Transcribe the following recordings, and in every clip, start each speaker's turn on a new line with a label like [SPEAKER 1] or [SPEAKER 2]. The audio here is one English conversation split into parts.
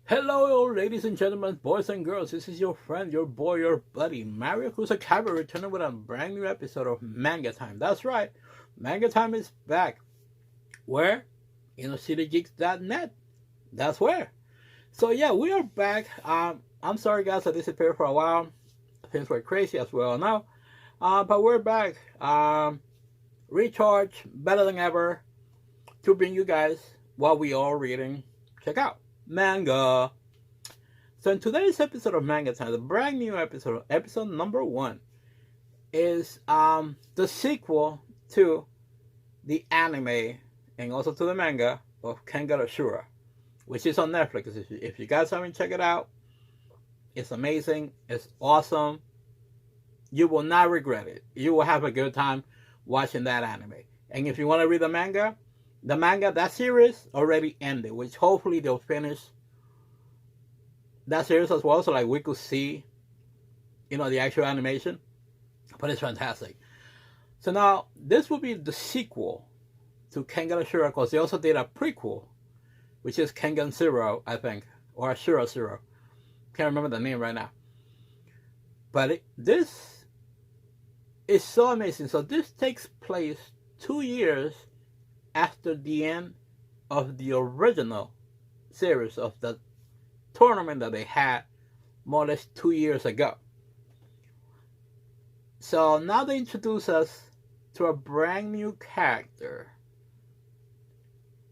[SPEAKER 1] Hello, ladies and gentlemen, boys and girls. This is your friend, your boy, your buddy, Mario Kusakawa, returning with a brand new episode of Manga Time. That's right, Manga Time is back. Where? InnerCityGeeks.net. That's where. So yeah, we are back. I'm sorry, guys, I disappeared for a while. Things were crazy, as well now. But we're back. Recharge, better than ever, to bring you guys what we are reading. Check out manga. So in today's episode of Manga Time, the brand new episode, episode number 1, is the sequel to the anime and also to the manga of Kengan Ashura, which is on Netflix. If you guys haven't checked it out, it's amazing. It's awesome. You will not regret it. You will have a good time watching that anime. And if you want to read the manga, that series already ended, which hopefully they'll finish that series as well, so like we could see, the actual animation. But it's fantastic. So now this will be the sequel to Kengan Ashura, because they also did a prequel, which is Kengan Zero, I think, or Ashura Zero. Can't remember the name right now. But this is so amazing. So this takes place 2 years after the end of the original series of the tournament that they had more or less 2 years ago. So now they introduce us to a brand new character,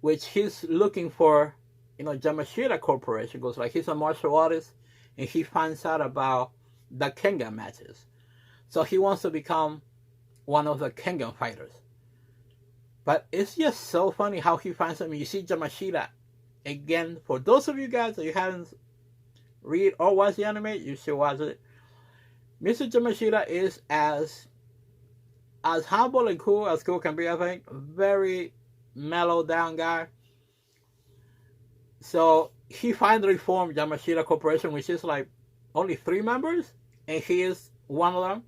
[SPEAKER 1] which he's looking for, Yamashita Corporation, because like he's a martial artist and he finds out about the Kengan matches. So he wants to become one of the Kengan fighters. But it's just so funny how he finds him. You see Yamashita again. For those of you guys that you haven't read or watched the anime, you should watch it. Mr. Yamashita is as humble and cool as cool can be, I think. Very mellow down guy. So he finally formed Yamashita Corporation, which is like only 3 members, and he is one of them.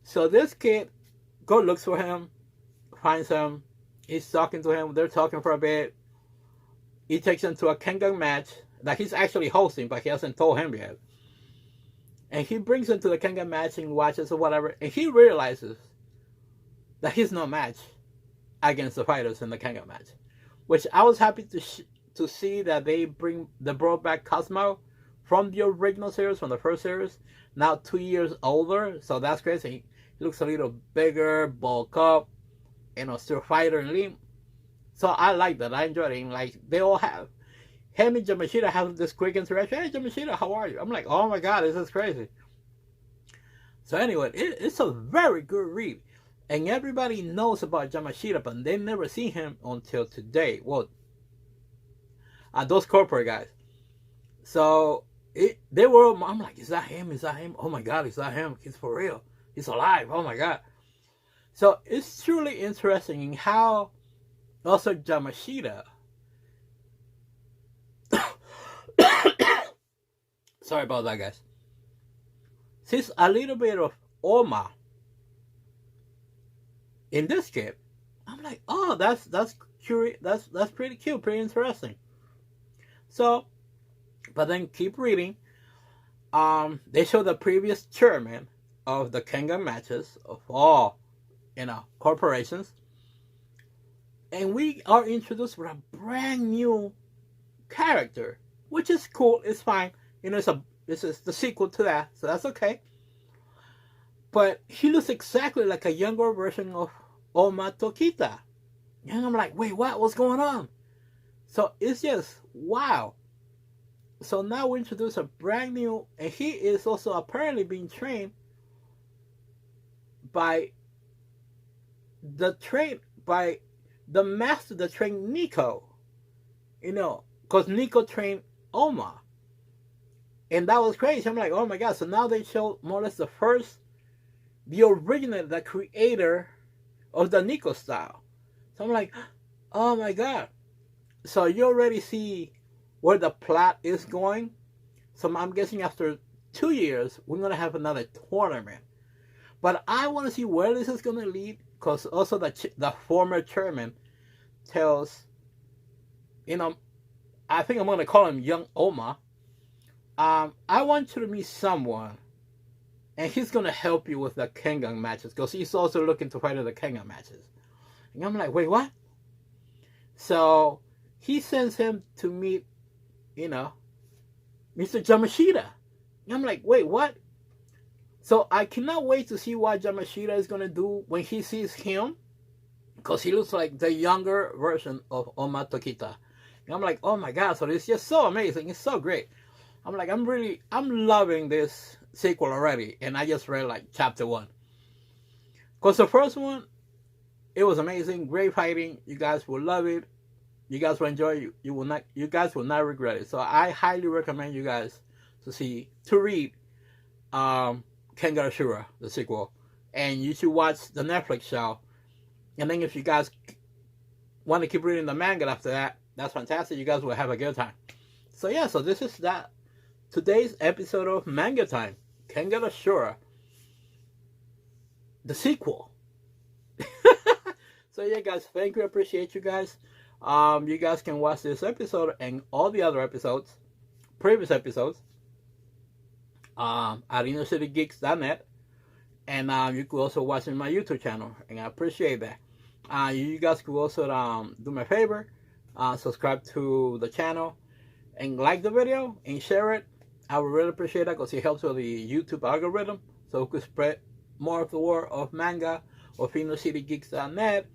[SPEAKER 1] So this kid looks for him, finds him, he's talking to him, they're talking for a bit. He takes him to a Kengan match that he's actually hosting, but he hasn't told him yet. And he brings him to the Kengan match and watches or whatever, and he realizes that he's no match against the fighters in the Kengan match. Which I was happy to see that they brought back Cosmo from the original series, from the first series, now 2 years older, so that's crazy. He looks a little bigger, bulk up, still fighter and lean. So I like that. I enjoyed it. Like they all have. Him and Yamashita have this quick interaction. Hey Yamashita, how are you? I'm like, oh my god, this is crazy. So anyway, it's a very good read. And everybody knows about Yamashita, but they never seen him until today. Well, those corporate guys. So I'm like, is that him? Is that him? Oh my god, is that him? He's for real. He's alive. Oh my god. So it's truly interesting in how also Yamashita sorry about that, guys. Sees a little bit of Oma in this kid. I'm like, oh, that's curious. That's pretty cute, pretty interesting. So, but then keep reading. They show the previous chairman of the Kengan matches of all, corporations. And we are introduced with a brand new character, which is cool. It's fine. This is the sequel to that, so that's okay. But he looks exactly like a younger version of Oma Tokita. And I'm like, wait, what? What's going on? So it's just, wow. So now we introduce a brand new, and he is also apparently being trained by the master that trained Nico. Because Nico trained Oma. And that was crazy. I'm like, oh my god. So now they show more or less the original, the creator of the Nico style. So I'm like, oh my god. So you already see where the plot is going. So I'm guessing after 2 years, we're going to have another tournament. But I want to see where this is going to lead, because also the former chairman tells, I think I'm going to call him Young Oma. I want you to meet someone, and he's going to help you with the Kengan matches, because he's also looking to fight in the Kengan matches. And I'm like, wait, what? So he sends him to meet, Mr. Yamashita. And I'm like, wait, what? So I cannot wait to see what Yamashita is going to do when he sees him, because he looks like the younger version of Oma Tokita. And I'm like, oh my God, so it's just so amazing. It's so great. I'm like, I'm loving this sequel already. And I just read like chapter 1. Because the first one, it was amazing, great fighting. You guys will love it. You guys will enjoy it. You guys will not regret it. So I highly recommend you guys to read Kengan Ashura, the sequel. And you should watch the Netflix show. And then if you guys want to keep reading the manga after that, that's fantastic. You guys will have a good time. So yeah, so this is today's episode of Manga Time, Kengan Ashura, the sequel. So yeah, guys, thank you. I appreciate you guys. You guys can watch this episode and all the other episodes, previous episodes, at innercitygeeks.net. And you could also watch it on my YouTube channel, and I appreciate that. You guys could also do me a favor, subscribe to the channel, and like the video, and share it. I would really appreciate that, because it helps with the YouTube algorithm, so we could spread more of the word of manga, of innercitygeeks.net.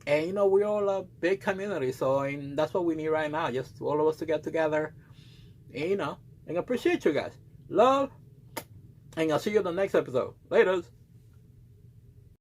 [SPEAKER 1] And we're all a big community, so that's what we need right now, just all of us to get together, and and I appreciate you guys. Love, and I'll see you in the next episode. Laters.